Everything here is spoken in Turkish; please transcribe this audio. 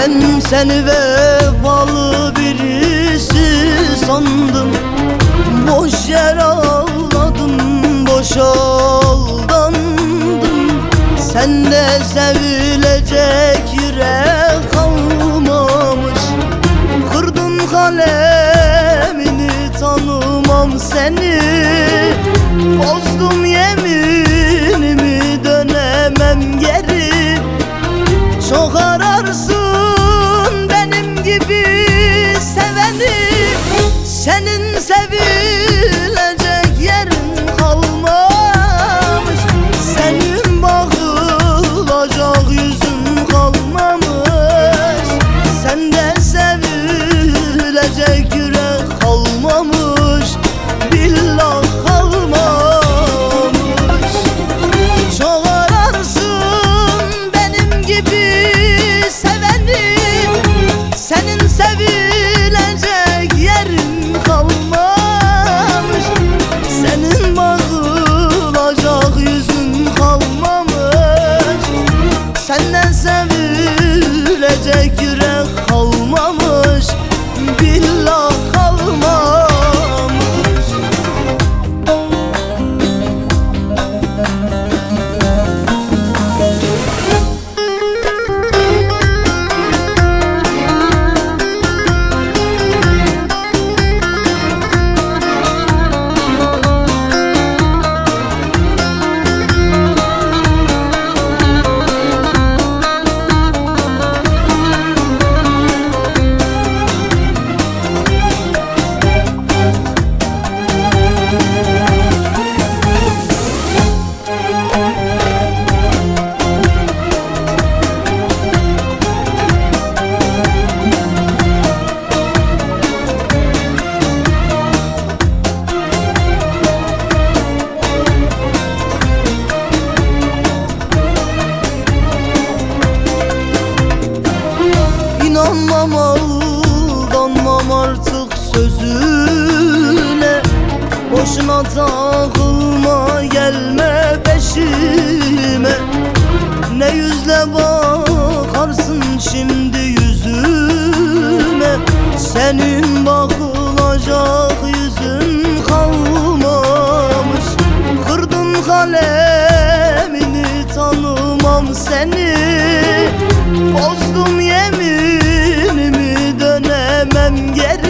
Ben seni vefalı birisi sandım. Boş yer ağladım, boş aldandım. Sende sevilecek yürek kalmamış. Kırdın kalemini, tanımam seni. Bozdum yeminimi, dönemem geri. Çok ararsın benim gibi seveni. Senin sevilecek yerin kalmamış. Senin bakılacak yüzün kalmamış. Sende sevilecek yürek kalmamış. Billah kalmamış. Çok ararsın benim gibi seveni. Senin sevilecek yerin kalmamış. Senin bakılacak yüzün kalmamış. Senden sevilecek yürek kalmamış. Billah kalmamış. İnanmam, aldanmam artık sözüne. Boşuna takılma, gelme peşime. Ne yüzle bakarsın şimdi yüzüme. Senin bakılacak yüzün kalmamış. Kırdın kalemini, tanımam seni. Bozdum yeminimi, dönemem geri.